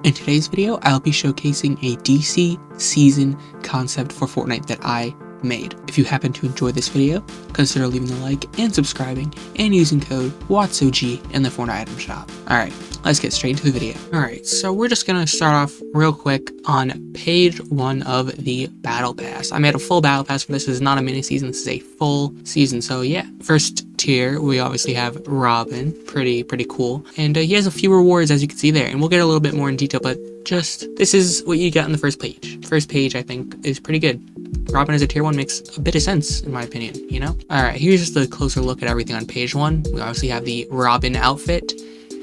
In today's video, I'll be showcasing a DC season concept for Fortnite that I made. If you happen to enjoy this video, consider leaving a like and subscribing and using code WATSOG in the Fortnite item shop. Alright, let's get straight into the video. Alright, so we're just gonna start off real quick on page 1 of the Battle Pass. I made a full Battle Pass for this. This is not a mini season, this is a full season. So yeah, first tier, we obviously have Robin, pretty cool. And he has a few rewards as you can see there, and we'll get a little bit more in detail, but just, this is what you get on the first page. First page, I think, is pretty good. Robin as a tier 1 makes a bit of sense, in my opinion, you know? Alright, here's just a closer look at everything on page 1. We obviously have the Robin outfit.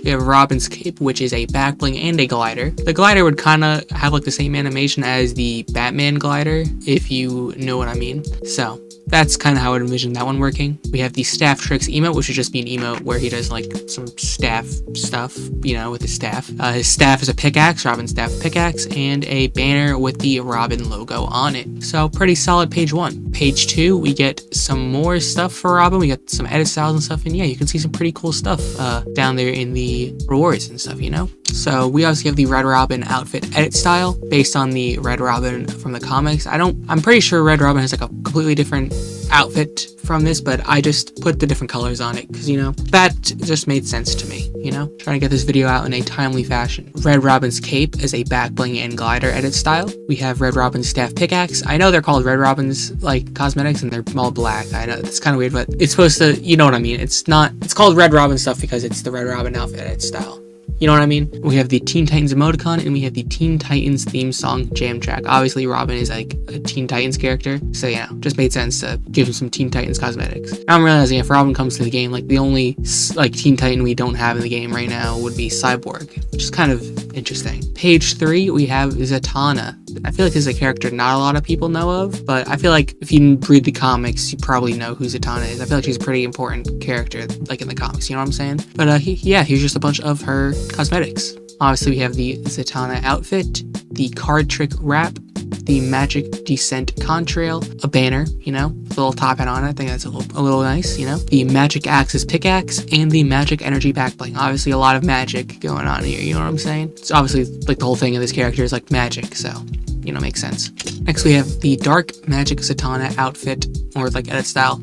We have Robin's cape, which is a back bling and a glider. The glider would kind of have like the same animation as the Batman glider, if you know what I mean. So that's kind of how I would envision that one working. We have the staff tricks emote, which would just be an emote where he does like some staff stuff, you know, with his staff. His staff is a pickaxe, Robin's staff pickaxe, and a banner with the Robin logo on it. So pretty solid page 1. Page 2, we get some more stuff for Robin. We got some edit styles and stuff, and yeah, you can see some pretty cool stuff down there in the rewards and stuff, you know? So we obviously have the Red Robin outfit edit style based on the Red Robin from the comics. I'm pretty sure Red Robin has like a completely different outfit from this, but I just put the different colors on it because, you know, that just made sense to me, you know? Trying to get this video out in a timely fashion. Red Robin's cape is a back bling and glider edit style. We have Red Robin's staff pickaxe. I know they're called Red Robin's like cosmetics and they're all black. I know it's kind of weird, but it's supposed to, you know what I mean? It's called Red Robin stuff because it's the Red Robin outfit edit style. You know what I mean? We have the Teen Titans emoticon, and we have the Teen Titans theme song jam track. Obviously, Robin is like a Teen Titans character, so you know, just made sense to give him some Teen Titans cosmetics. Now I'm realizing if Robin comes to the game, like the only like Teen Titan we don't have in the game right now would be Cyborg, which is kind of interesting. Page 3, we have Zatana. I feel like this is a character not a lot of people know of, but I feel like if you read the comics, you probably know who Zatana is. I feel like she's a pretty important character, like in the comics, you know what I'm saying? But here's just a bunch of her cosmetics. Obviously, we have the Zatana outfit, the card trick wrap, the magic descent contrail, a banner, you know, with a little top hat on it. I think that's a little nice, you know. The magic axis pickaxe and the magic energy back bling. Obviously, a lot of magic going on here, you know what I'm saying? It's obviously like the whole thing of this character is like magic, so you know, makes sense. Next, we have the dark magic Zatana outfit, or like edit style.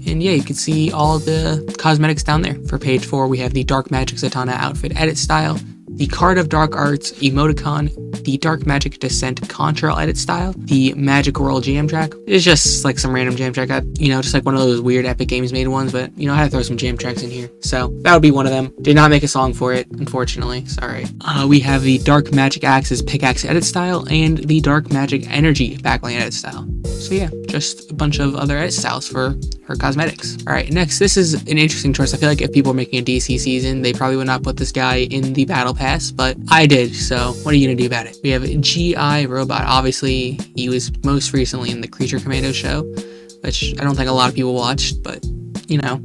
And yeah, you can see all the cosmetics down there. For page 4, we have the dark magic Zatana outfit edit style, the Card of Dark Arts emoticon, the Dark Magic Descent Contrail edit style, the Magic World jam track. It's just like some random jam track, you know, just like one of those weird Epic Games made ones, but you know, I had to throw some jam tracks in here. So that would be one of them. Did not make a song for it, unfortunately, sorry. We have the Dark Magic Axis pickaxe edit style and the Dark Magic Energy backbling edit style. So yeah, just a bunch of other edit styles for her cosmetics. Alright, next, this is an interesting choice. I feel like if people are making a DC season, they probably would not put this guy in the Battle Pass, but I did, so what are you gonna do about it? We have G.I. Robot. Obviously, he was most recently in the Creature Commando show, which I don't think a lot of people watched, but, you know,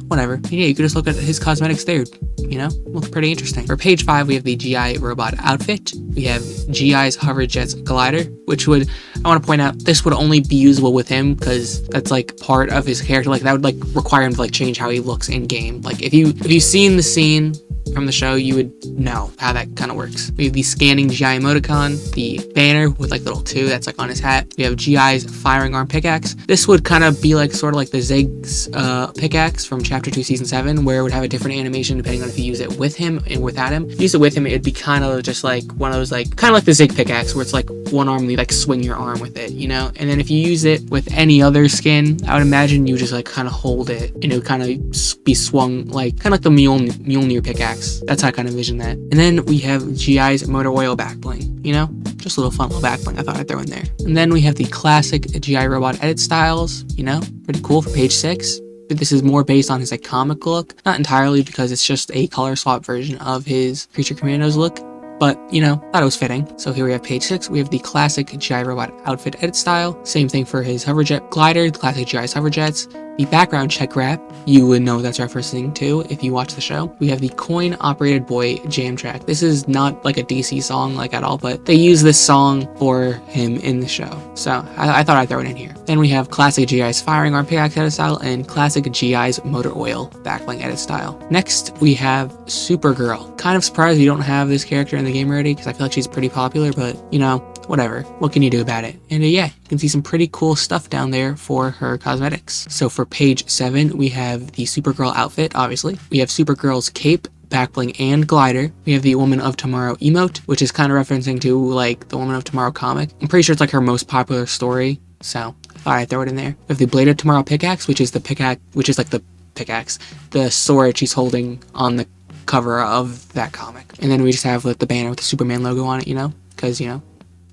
whatever. Yeah, you could just look at his cosmetics there, you know, look pretty interesting. For page 5, we have the G.I. Robot outfit. We have G.I.'s Hover Jets glider, which would, I want to point out, this would only be usable with him because that's like part of his character. Like that would like require him to like change how he looks in game. Like if you've seen the scene from the show, you would know how that kind of works. We have the scanning GI emoticon, the banner with like little 2 that's like on his hat. We have GI's firing arm pickaxe. This would kind of be like sort of like the Zig's pickaxe from chapter 2 season 7, where it would have a different animation depending on if you use it with him and without him. If you use it with him, it'd be kind of just like one of those like kind of like the Zig pickaxe where it's like one arm and you like swing your arm with it, you know. And then if you use it with any other skin, I would imagine you just like kind of hold it and it would kind of be swung like kind of like the Mjolnir pickaxe. That's how I kind of envision that. And then we have GI's motor oil back bling, you know, just a little fun little back bling I thought I'd throw in there. And then we have the classic GI robot edit styles, you know, pretty cool for page 6. But this is more based on his like comic look, not entirely because it's just a color swap version of his Creature Commandos look. But, you know, thought it was fitting. So here we have page 6. We have the classic GI Robot outfit edit style. Same thing for his hoverjet glider, the classic GI's hoverjets. the background check rap. You would know that's referencing to if you watch the show. We have the Coin Operated Boy jam track. This is not like a DC song like at all, but they use this song for him in the show. So I thought I'd throw it in here. Then we have classic GI's firing arm pickaxe edit style and classic GI's motor oil backbling edit style. Next, we have Supergirl. Kind of surprised you don't have this character in the game already because I feel like she's pretty popular, but you know, whatever. What can you do about it? And yeah, you can see some pretty cool stuff down there for her cosmetics. So for page 7, we have the Supergirl outfit, obviously. We have Supergirl's cape, backbling, and glider. We have the Woman of Tomorrow emote, which is kind of referencing to like the Woman of Tomorrow comic. I'm pretty sure it's like her most popular story, so I thought I'd throw it in there. We have the Blade of Tomorrow pickaxe, which is the pickaxe, which is like the pickaxe, the sword she's holding on the cover of that comic. And then we just have like the banner with the Superman logo on it, you know, because, you know,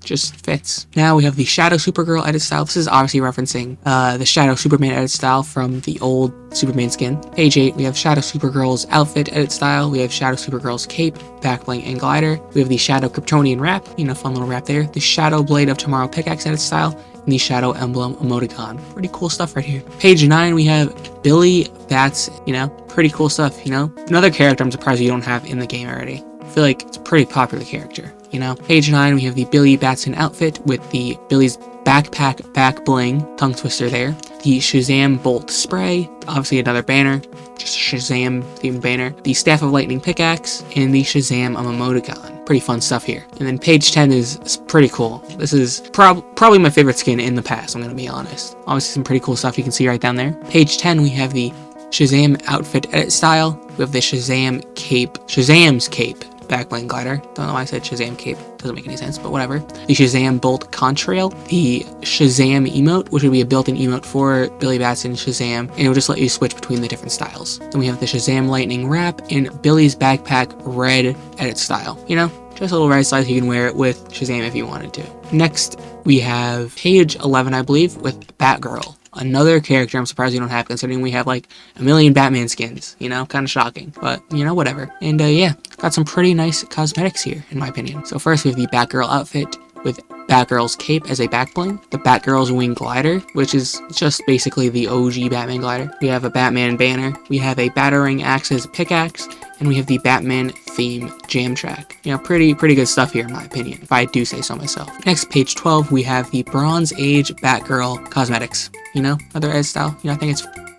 just fits. Now we have the Shadow Supergirl edit style. This is obviously referencing the Shadow Superman edit style from the old Superman skin. Page 8, we have Shadow Supergirl's outfit edit style. We have Shadow Supergirl's cape, backbling, and glider. We have the Shadow Kryptonian wrap, you know, fun little wrap there. The Shadow Blade of Tomorrow pickaxe edit style. And the Shadow Emblem emoticon. Pretty cool stuff right here. Page 9, we have Billy Bats, you know, pretty cool stuff, you know. Another character I'm surprised you don't have in the game already. I feel like it's a pretty popular character, you know. Page 9, we have the Billy Batson outfit with the Billy's backpack back bling tongue twister there. The Shazam Bolt spray, obviously another banner, just Shazam themed banner. The Staff of Lightning pickaxe and the Shazam emoticon. Pretty fun stuff here. And then page 10 is pretty cool. This is probably my favorite skin in the past, I'm gonna be honest. Obviously some pretty cool stuff you can see right down there. Page 10, we have the Shazam outfit edit style. We have the Shazam cape, Shazam's cape, backbling glider. Don't know why I said Shazam cape. Doesn't make any sense, but whatever. The Shazam Bolt contrail. The Shazam emote, which would be a built-in emote for Billy Batson Shazam, and it will just let you switch between the different styles. Then we have the Shazam Lightning wrap and Billy's backpack red edit style. You know, just a little red style, you can wear it with Shazam if you wanted to. Next, we have page 11, I believe, with Batgirl. Another character I'm surprised you don't have, considering we have like a million Batman skins, you know, kind of shocking, but you know, whatever. And yeah, got some pretty nice cosmetics here, in my opinion. So first we have the Batgirl outfit with Batgirl's cape as a backbling, the Batgirl's wing glider, which is just basically the OG Batman glider. We have a Batman banner, we have a Batarang axe as a pickaxe, and we have the Batman theme jam track. You know, pretty good stuff here in my opinion, if I do say so myself. Next, page 12, we have the Bronze Age Batgirl cosmetics. You know, another edit style. You know, I think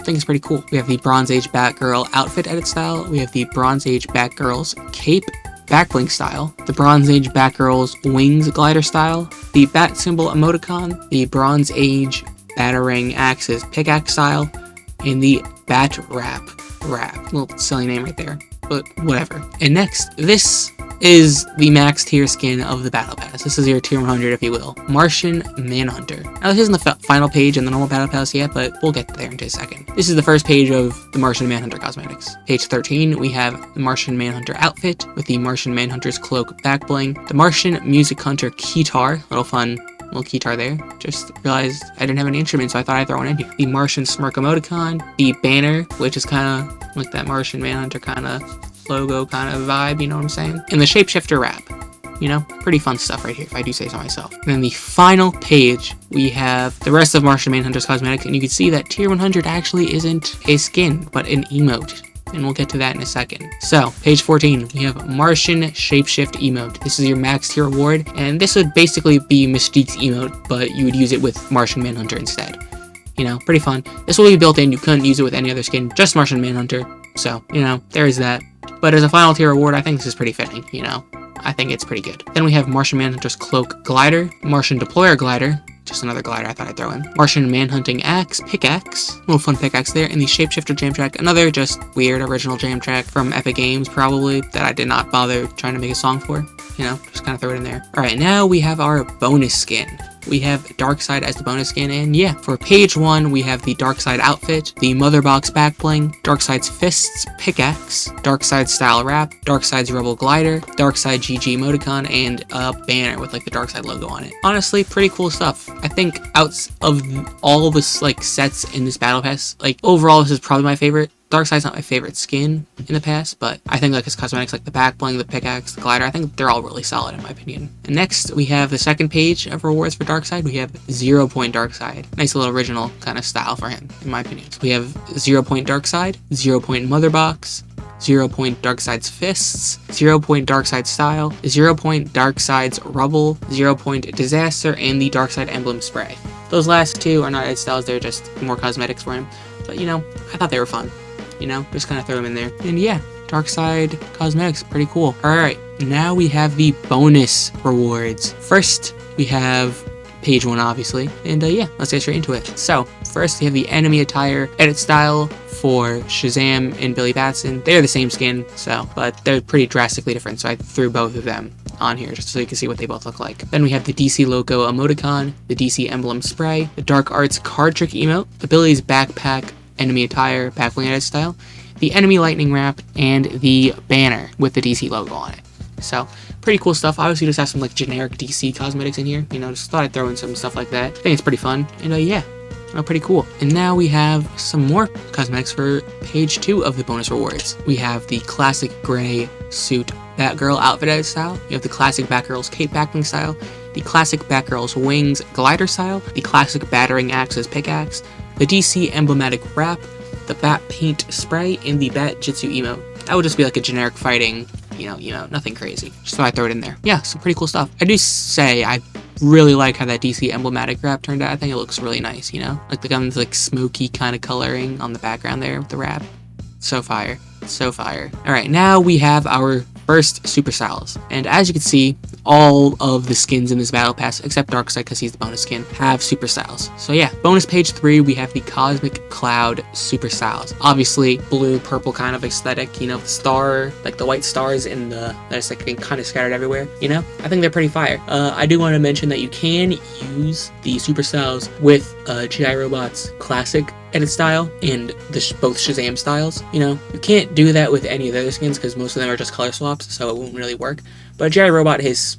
it's pretty cool. We have the Bronze Age Batgirl outfit edit style. We have the Bronze Age Batgirl's cape backbling style, the Bronze Age Batgirl's wings glider style, the bat symbol emoticon, the Bronze Age Batarang axes pickaxe style, and the Bat wrap. Little silly name right there, but whatever. And next, this is the max tier skin of the battle pass. This is your tier 100, if you will. Martian Manhunter. Now this isn't the final page in the normal battle pass yet, but we'll get there in just a second. This is the first page of the Martian Manhunter cosmetics. Page 13, we have the Martian Manhunter outfit with the Martian Manhunter's cloak back bling, the Martian Music Hunter keytar, little fun little keytar there. Just realized I didn't have any instruments, so I thought I'd throw one in here. The Martian Smirk emoticon, the banner, which is kind of like that Martian Manhunter kind of logo kind of vibe, you know what I'm saying? And the Shapeshifter wrap. You know, pretty fun stuff right here, if I do say so myself. And then the final page, we have the rest of Martian Manhunter's cosmetics, and you can see that tier 100 actually isn't a skin, but an emote. And we'll get to that in a second. So, page 14, we have Martian Shapeshift emote. This is your max tier reward, and this would basically be Mystique's emote, but you would use it with Martian Manhunter instead. You know, pretty fun. This will be built in, you couldn't use it with any other skin, just Martian Manhunter. So, you know, there is that. But as a final tier reward, I think this is pretty fitting, you know. I think it's pretty good. Then we have Martian Manhunter's cloak glider, Martian Deployer glider, just another glider I thought I'd throw in, Martian Manhunting axe, pickaxe, little fun pickaxe there, and the Shapeshifter jam track, another just weird original jam track from Epic Games probably, that I did not bother trying to make a song for, you know, just kind of throw it in there. Alright, now we have our bonus skin. We have Darkseid as the bonus skin, and yeah, for page 1, we have the Darkseid outfit, the Mother Box back bling, Darkseid's fists pickaxe, Darkseid style wrap, Darkseid's Rebel glider, Darkseid GG emoticon, and a banner with like the Darkseid logo on it. Honestly, pretty cool stuff. I think out of all the like sets in this battle pass, like overall this is probably my favorite. Darkseid's not my favorite skin in the past, but I think like his cosmetics, like the back bling, the pickaxe, the glider, I think they're all really solid in my opinion. And next, we have the second page of rewards for Darkseid. We have 0 Point Darkseid. Nice little original kind of style for him, in my opinion. So we have 0 Point Darkseid, 0 Point Mother Box, 0 Point Darkseid's Fists, 0 Point Darkseid Style, 0 Point Darkseid's Rubble, 0 Point Disaster, and the Darkseid Emblem Spray. Those last two are not edit styles, they're just more cosmetics for him. But, you know, I thought they were fun. You know, just kind of throw them in there. And yeah, Darkseid cosmetics, pretty cool. Alright, now we have the bonus rewards. First, we have page 1, obviously. And yeah, let's get straight into it. So, first we have the enemy attire edit style for Shazam and Billy Batson. They're the same skin, so, but they're pretty drastically different, so I threw both of them on here just so you can see what they both look like. Then we have the DC logo emoticon, the DC emblem spray, the Dark Arts card trick emote, the Billy's backpack enemy attire backbling edit style, the enemy lightning wrap, and the banner with the DC logo on it. So pretty cool stuff. Obviously just have some like generic DC cosmetics in here, you know, just thought I'd throw in some stuff like that. I think it's pretty fun, and yeah, pretty cool. And now we have some more cosmetics for page 2 of the bonus rewards. We have the classic gray suit Batgirl outfit edit style, you have the classic Batgirl's cape backbling style, the classic Batgirl's wings glider style, the classic battering axe's pickaxe, the DC emblematic wrap, the bat paint spray, and the bat jitsu emote. That would just be like a generic fighting, you know, nothing crazy. Just thought I'd throw it in there. Yeah, some pretty cool stuff. I do say I really like how that DC emblematic wrap turned out. I think it looks really nice, you know? Like the gun's like smoky kind of coloring on the background there with the wrap. So fire. So fire. Alright, now we have our first super styles. And as you can see, all of the skins in this battle pass, except Darkseid because he's the bonus skin, have super styles. So yeah, bonus page 3, we have the Cosmic Cloud super styles. Obviously, blue, purple kind of aesthetic, you know, the star, like the white stars in the, that's like kind of scattered everywhere, you know? I think they're pretty fire. I do want to mention that you can use the super styles with G.I. Robot's classic edit style and both Shazam styles. You know, you can't do that with any of the other skins because most of them are just color swaps, so it won't really work. But G.I. Robot, his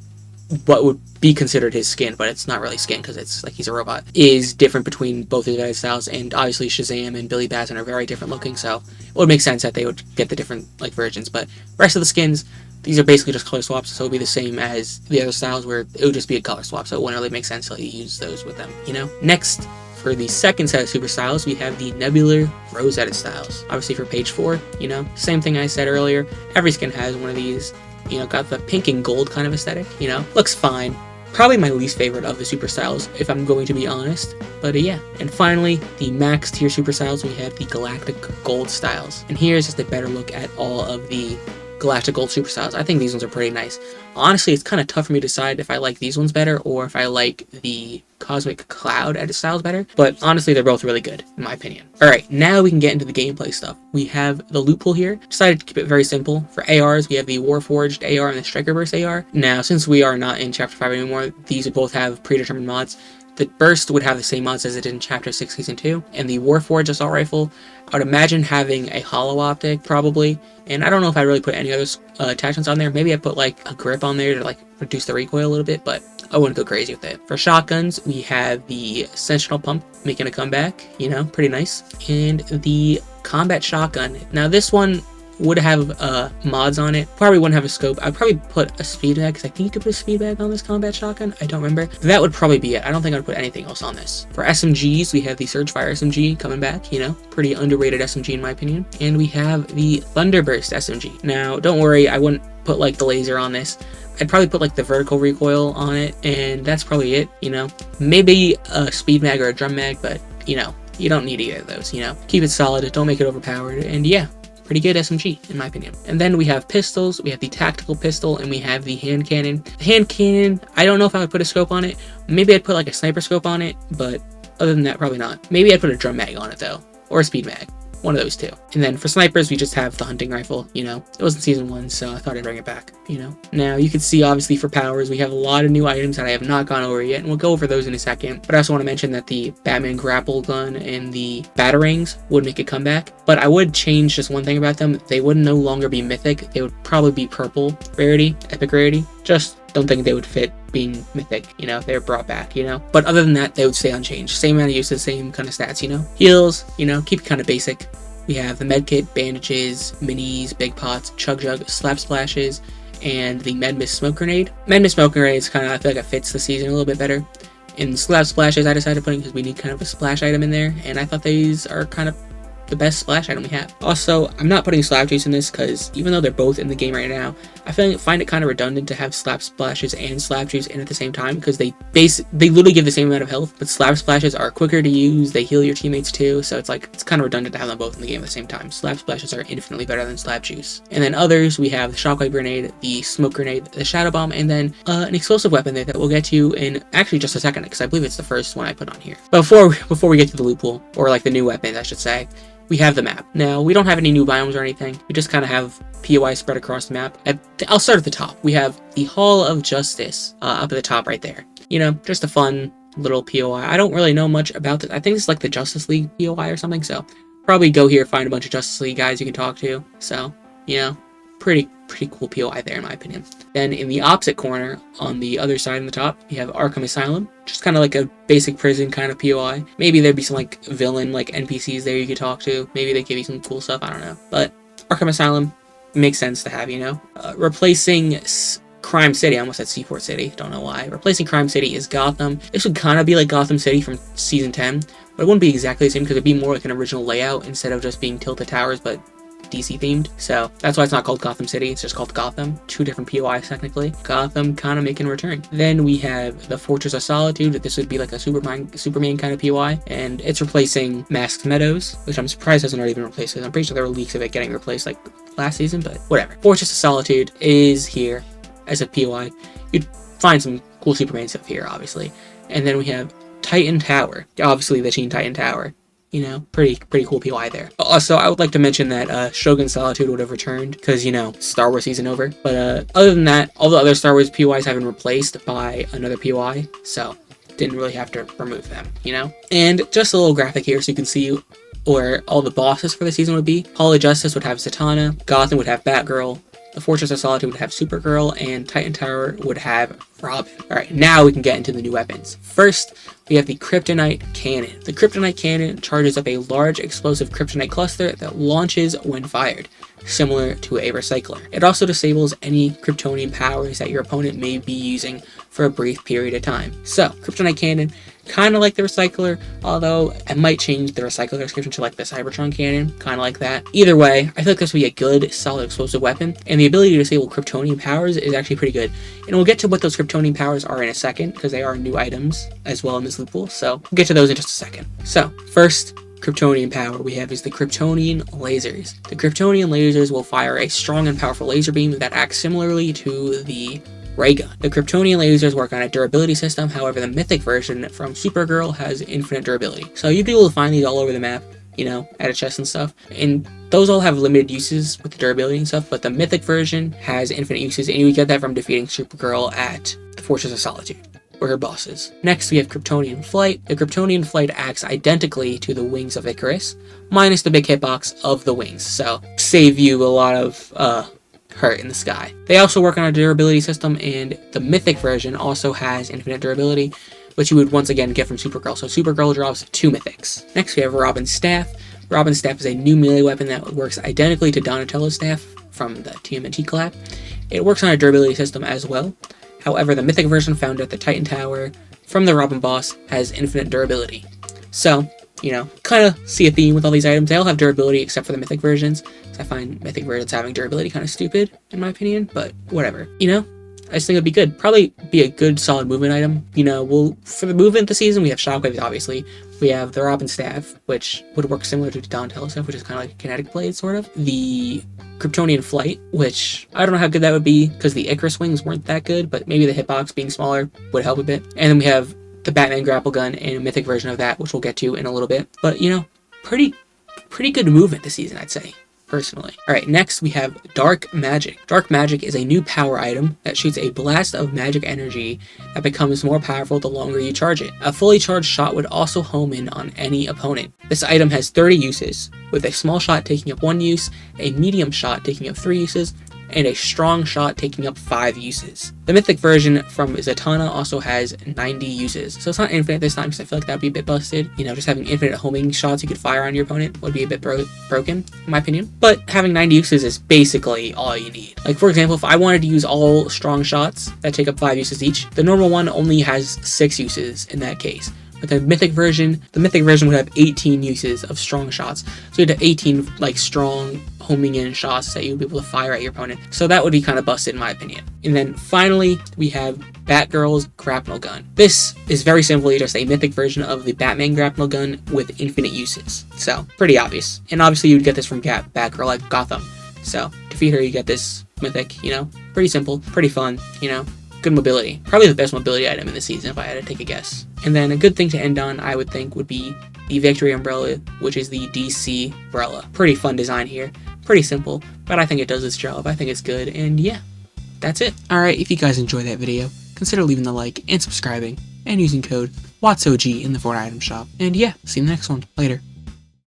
what would be considered his skin, but it's not really skin because it's like he's a robot, is different between both of the edit styles, and obviously Shazam and Billy Batson are very different looking, so it would make sense that they would get the different like versions. But rest of the skins, these are basically just color swaps, so it would be the same as the other styles where it would just be a color swap, so it wouldn't really make sense to use those with them, you know? Next, for the second set of super styles, we have the Nebular Rose edit styles. Obviously for page 4, you know, same thing I said earlier, every skin has one of these, you know, got the pink and gold kind of aesthetic, you know, looks fine. Probably my least favorite of the super styles, if I'm going to be honest, but yeah. And finally, the max tier super styles, we have the Galactic Gold styles. And here's just a better look at all of the Galactic Gold super styles. I think these ones are pretty nice. Honestly, it's kind of tough for me to decide if I like these ones better or if I like the Cosmic Cloud edit styles better, but honestly they're both really good in my opinion. Alright, now we can get into the gameplay stuff. We have the loophole here. Decided to keep it very simple. For ARs, we have the Warforged AR and the Strikerburst AR. Now, since we are not in Chapter 5 anymore, these would both have predetermined mods. The Burst would have the same mods as it did in Chapter 6 Season 2, and the Warforged Assault Rifle, I would imagine having a hollow optic, probably, and I don't know if I really put any other attachments on there. Maybe I put like a grip on there to like reduce the recoil a little bit, but I wouldn't go crazy with it. For shotguns, we have the Sentinel Pump making a comeback, you know, pretty nice, and the Combat Shotgun. Now this one would have mods on it. Probably wouldn't have a scope. I'd probably put a speed bag, because I think you could put a speed bag on this combat shotgun. I don't remember. That would probably be it. I don't think I'd put anything else on this. For SMGs, we have the Surgefire SMG coming back, you know, pretty underrated SMG in my opinion. And we have the Thunderburst SMG. Now, don't worry, I wouldn't put like the laser on this. I'd probably put like the vertical recoil on it, and that's probably it, you know. Maybe a speed mag or a drum mag, but, you know, you don't need either of those, you know. Keep it solid, don't make it overpowered, and yeah. Pretty good SMG, in my opinion. And then we have pistols, we have the tactical pistol, and we have the hand cannon. The hand cannon, I don't know if I would put a scope on it. Maybe I'd put like a sniper scope on it, but other than that, probably not. Maybe I'd put a drum mag on it though, or a speed mag. One of those two. And then for snipers, we just have the hunting rifle, you know. It wasn't season 1, so I thought I'd bring it back, you know. Now, you can see, obviously, for powers, we have a lot of new items that I have not gone over yet, and we'll go over those in a second. But I also want to mention that the Batman grapple gun and the batarangs would make a comeback. But I would change just one thing about them. They would no longer be mythic. They would probably be purple rarity, epic rarity. Just don't think they would fit being mythic, you know, if they were brought back, you know. But other than that, they would stay unchanged. Same amount of uses, same kind of stats, you know. Heals, you know, keep it kind of basic. we have the medkit, bandages, minis, big pots, chug jug, slap splashes, and the med mist smoke grenade. Med mist smoke grenade is kind of, I feel like it fits the season a little bit better. In slap splashes, I decided to put in because we need kind of a splash item in there, and I thought these are kind of the best splash item we have. Also, I'm not putting slap juice in this because even though they're both in the game right now, I find it kind of redundant to have slap splashes and slap juice in at the same time because they literally give the same amount of health, but slap splashes are quicker to use, they heal your teammates too, so it's kind of redundant to have them both in the game at the same time. Slap splashes are infinitely better than slap juice. And then others, we have the shockwave grenade, the smoke grenade, the shadow bomb, and then an explosive weapon there that we'll get to in actually just a second because I believe it's the first one I put on here. But before we get to the loophole, or like the new weapons I should say, we have the map. Now, we don't have any new biomes or anything. We just kind of have POI spread across the map. I'll start at the top. We have the Hall of Justice up at the top right there. You know, just a fun little POI. I don't really know much about this. I think it's like the Justice League POI or something, so probably go here, find a bunch of Justice League guys you can talk to. So, you know, pretty cool POI there in my opinion. Then in the opposite corner, on the other side in the top, you have Arkham Asylum, just kind of like a basic prison kind of POI. Maybe there'd be some like villain like NPCs there you could talk to. Maybe they give you some cool stuff, I don't know. But Arkham Asylum makes sense to have, you know. Replacing Crime City, I almost said Seaport City, don't know why. Replacing Crime City is Gotham. This would kind of be like Gotham City from Season 10, but it wouldn't be exactly the same because it'd be more like an original layout instead of just being Tilted Towers, but DC themed. So that's why it's not called Gotham City, it's just called Gotham. Two different POIs technically. Gotham kind of making a return. Then we have the Fortress of Solitude. This would be like a Superman kind of POI, and it's replacing Masked Meadows, which I'm surprised hasn't already been replaced because I'm pretty sure there were leaks of it getting replaced like last season, but whatever. Fortress of Solitude is here as a POI. You'd find some cool Superman stuff here, obviously. And then we have Titan Tower, obviously the Teen Titan Tower. You know, pretty cool POI there. Also, I would like to mention that Shogun Solitude would have returned because, you know, Star Wars season over. But other than that, all the other Star Wars POIs have been replaced by another POI, so didn't really have to remove them, you know? And just a little graphic here so you can see where all the bosses for the season would be. Hall of Justice would have Zatana, Gotham would have Batgirl, the Fortress of Solitude would have Supergirl, and Titan Tower would have Robin. Alright, now we can get into the new weapons. First, we have the Kryptonite Cannon. The Kryptonite Cannon charges up a large explosive kryptonite cluster that launches when fired, similar to a recycler. It also disables any Kryptonian powers that your opponent may be using for a brief period of time. So, Kryptonite Cannon, kind of like the recycler, although I might change the recycler description to like the Cybertron Cannon, kind of like that. Either way, I feel like this would be a good, solid explosive weapon, and the ability to disable Kryptonian powers is actually pretty good. And we'll get to what those Kryptonian powers are in a second, because they are new items as well in this loophole, so we'll get to those in just a second. So, first Kryptonian power we have is the Kryptonian lasers. The Kryptonian lasers will fire a strong and powerful laser beam that acts similarly to the ray gun. The Kryptonian lasers work on a durability system, however the mythic version from Supergirl has infinite durability. So you'd be able to find these all over the map, you know, at a chest and stuff, and those all have limited uses with the durability and stuff, but the mythic version has infinite uses, and you get that from defeating Supergirl at the Fortress of Solitude, or her bosses. Next, we have Kryptonian Flight. The Kryptonian Flight acts identically to the wings of Icarus, minus the big hitbox of the wings, so save you a lot of hurt in the sky. They also work on a durability system, and the mythic version also has infinite durability, which you would once again get from Supergirl. So Supergirl drops 2 mythics. Next, we have Robin's Staff. Robin's Staff is a new melee weapon that works identically to Donatello's Staff from the TMNT collab. It works on a durability system as well. However, the mythic version found at the Titan Tower from the Robin boss has infinite durability. So, you know, kind of see a theme with all these items. They all have durability except for the mythic versions. So I find mythic versions having durability kind of stupid, in my opinion, but whatever. You know, I just think it'd be good. Probably be a good, solid movement item. You know, for the movement this season, we have Shockwaves, obviously. We have the Robin Staff, which would work similar to Donatello's Staff, which is kind of like a kinetic blade, sort of. The Kryptonian Flight, which I don't know how good that would be, because the Icarus wings weren't that good, but maybe the hitbox being smaller would help a bit. And then we have the Batman grapple gun and a mythic version of that, which we'll get to in a little bit. But, you know, pretty good movement this season, I'd say, personally. Alright, next we have Dark Magic. Dark Magic is a new power item that shoots a blast of magic energy that becomes more powerful the longer you charge it. A fully charged shot would also home in on any opponent. This item has 30 uses, with a small shot taking up 1 use, a medium shot taking up 3 uses, and a strong shot taking up 5 uses. The mythic version from Zatana also has 90 uses, so it's not infinite this time because I feel like that would be a bit busted. You know, just having infinite homing shots you could fire on your opponent would be a bit broken, in my opinion. But having 90 uses is basically all you need. Like, for example, if I wanted to use all strong shots that take up 5 uses each, the normal one only has 6 uses in that case. But the mythic version would have 18 uses of strong shots. So you'd have 18 like strong homing in shots that you'd be able to fire at your opponent. So that would be kind of busted in my opinion. And then finally, we have Batgirl's grapnel gun. This is very simply just a mythic version of the Batman grapnel gun with infinite uses. So pretty obvious. And obviously you'd get this from Batgirl like Gotham. So to defeat her, you get this mythic, you know, pretty simple, pretty fun, you know. Good mobility. Probably the best mobility item in the season if I had to take a guess. And then a good thing to end on, I would think, would be the Victory Umbrella, which is the DC umbrella. Pretty fun design here. Pretty simple, but I think it does its job. I think it's good, and yeah, that's it. Alright, if you guys enjoyed that video, consider leaving the like and subscribing, and using code WATSOG in the Fortnite item shop. And yeah, see you in the next one. Later.